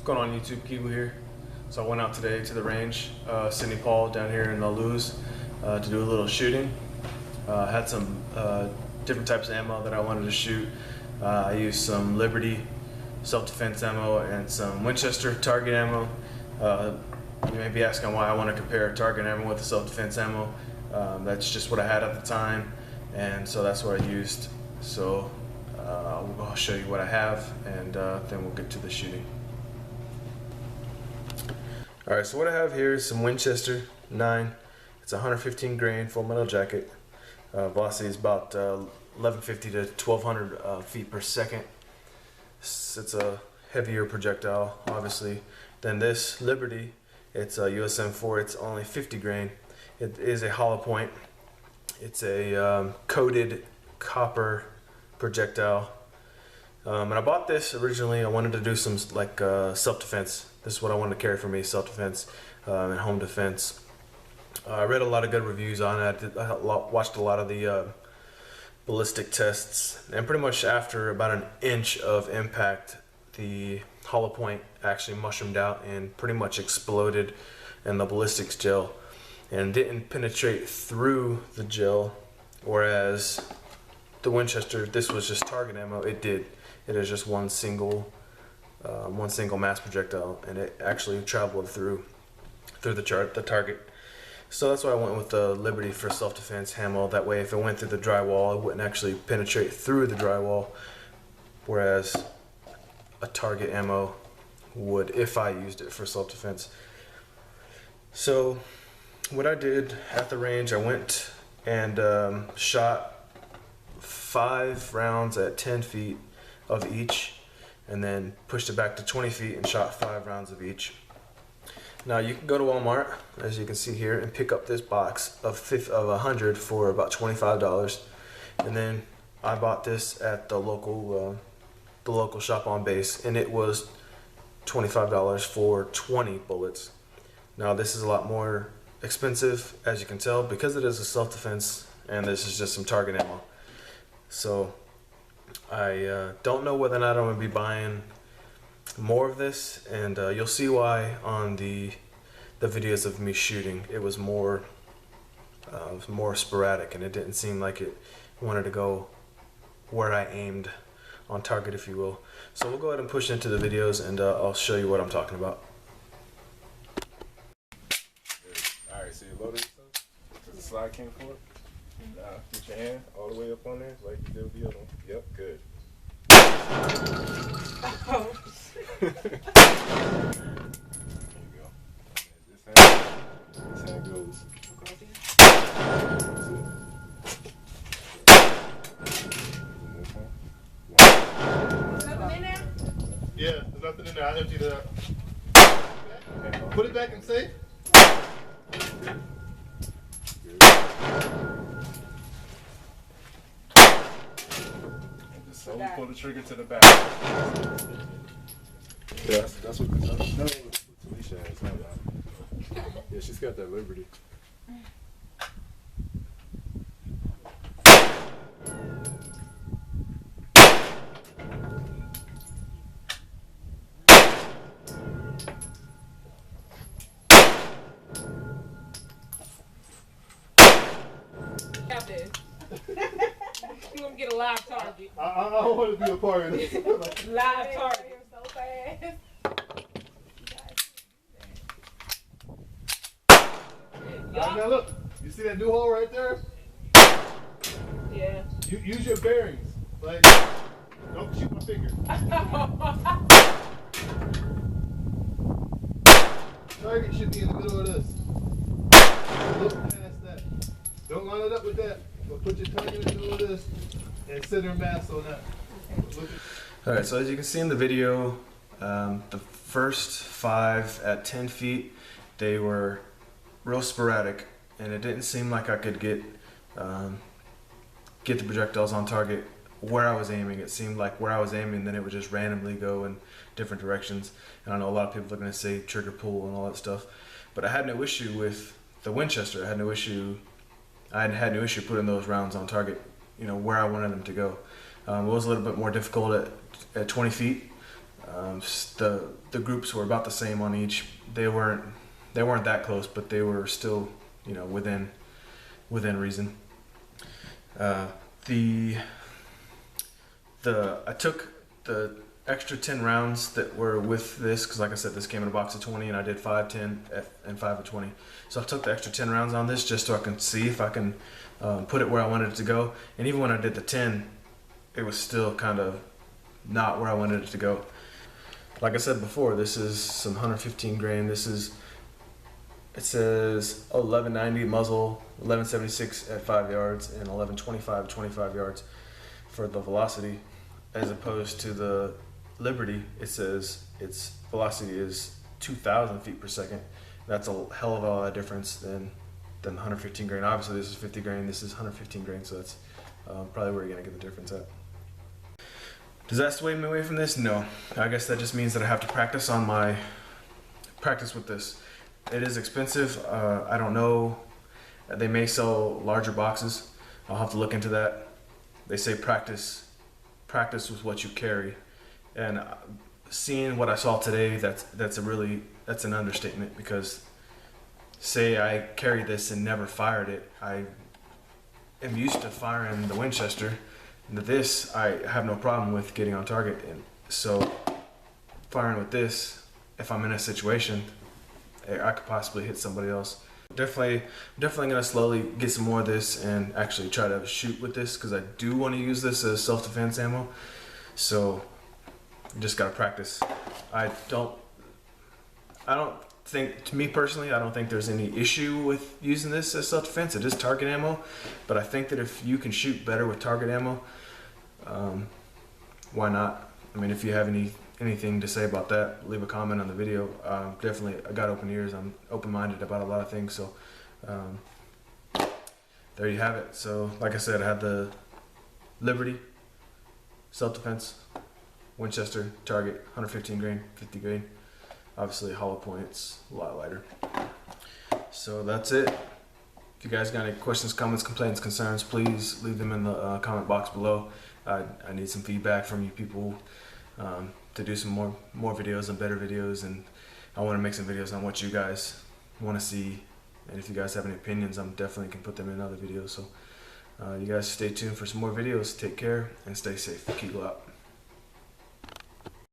What's going on YouTube? Kibu here. So I went out today to the range, Sidney Paul down here in La Luz, to do a little shooting. Had some different types of ammo that I wanted to shoot. I used some Liberty self-defense ammo and some Winchester Target ammo. You may be asking why I want to compare Target ammo with the self-defense ammo. That's just what I had at the time, and so that's what I used. So I'll show you what I have, and then we'll get to the shooting. Alright, so what I have here is some Winchester 9. It's a 115 grain full metal jacket. Velocity is about 1150 to 1200 feet per second. It's a heavier projectile, obviously, than this Liberty. It's a USM4. It's only 50 grain. It is a hollow point. It's a coated copper projectile. And I bought this originally. I wanted to do some self-defense. This is what I wanted to carry for me: self-defense and home defense. I read a lot of good reviews on it. I watched a lot of the ballistic tests, and pretty much after about an inch of impact, the hollow point actually mushroomed out and pretty much exploded in the ballistics gel and didn't penetrate through the gel, whereas the Winchester, this was just target ammo, it did. It is just one single mass projectile, and it actually traveled through the target. So that's why I went with the Liberty for self-defense ammo. That way, if it went through the drywall, it wouldn't actually penetrate through the drywall, whereas a target ammo would if I used it for self-defense. So what I did at the range, I went and shot 5 rounds at 10 feet of each, and then pushed it back to 20 feet and shot 5 rounds of each. Now you can go to Walmart, as you can see here, and pick up this box of 100 for about $25, and then I bought this at the local shop on base, and it was $25 for 20 bullets. Now this is a lot more expensive, as you can tell, because it is a self-defense, and this is just some target ammo. So I don't know whether or not I'm going to be buying more of this, and you'll see why on the videos of me shooting. It was more sporadic, and it didn't seem like it wanted to go where I aimed on target, if you will. So we'll go ahead and push into the videos, and I'll show you what I'm talking about. Alright, so you loaded stuff? Because the slide came forward? Get your hand all the way up on there, like you did with the other one. Yep, good. Oh. There you go. This hand goes. Nothing in there? Yeah, there's nothing in there. I emptied it out. Put it back in safe. Just slowly pull the trigger to the back. Yeah, that's what Talisha has. Not that. Yeah, she's got that Liberty. Out there. You want to get a live target? I don't want to be a part of this. Live target. So fast. Now look, you see that new hole right there? Yeah. You use your bearings. Like, don't shoot my finger. Target should be in the middle of this. Look past that. Don't line it up with that, but put your target in the middle of this and center mass on that. Alright, so as you can see in the video, the first 5 at 10 feet, they were real sporadic, and it didn't seem like I could get the projectiles on target where I was aiming. It seemed like where I was aiming, then it would just randomly go in different directions. And I know a lot of people are going to say trigger pull and all that stuff, but I had no issue with the Winchester. I had no issue putting those rounds on target, you know, where I wanted them to go. It was a little bit more difficult at 20 feet. The groups were about the same on each. They weren't that close, but they were still, you know, within reason. I took the extra 10 rounds that were with this, because like I said, this came in a box of 20 and I did 5, 10, and 5 of 20. So I took the extra 10 rounds on this just so I can see if I can put it where I wanted it to go. And even when I did the 10, it was still kind of not where I wanted it to go. Like I said before, this is some 115 grain. It says 1190 muzzle, 1176 at 5 yards, and 1125 at 25 yards for the velocity, as opposed to the Liberty. It says its velocity is 2,000 feet per second. That's a hell of a lot of difference than 115 grain. Obviously, this is 50 grain. This is 115 grain, so that's probably where you're gonna get the difference at. Does that sway me away from this? No. I guess that just means that I have to practice with this. It is expensive. I don't know. They may sell larger boxes. I'll have to look into that. They say practice with what you carry, and seeing what I saw today, that's an understatement, because say I carried this and never fired it. I am used to firing the Winchester. This I have no problem with getting on target, and so firing with this, if I'm in a situation, I could possibly hit somebody else. Definitely gonna slowly get some more of this and actually try to shoot with this, because I do want to use this as self-defense ammo. So just gotta practice. I don't think, to me personally, I don't think there's any issue with using this as self-defense. It is target ammo, but I think that if you can shoot better with target ammo, why not? I mean, if you have anything to say about that, leave a comment on the video. Definitely, I got open ears. I'm open-minded about a lot of things. So there you have it. So like I said, I had the Liberty, self-defense, Winchester Target, 115 grain, 50 grain. Obviously, hollow points, a lot lighter. So that's it. If you guys got any questions, comments, complaints, concerns, please leave them in the comment box below. I need some feedback from you people to do some more videos and better videos, and I want to make some videos on what you guys want to see. And if you guys have any opinions, I'm definitely can put them in other videos. So you guys stay tuned for some more videos. Take care and stay safe. Keep out.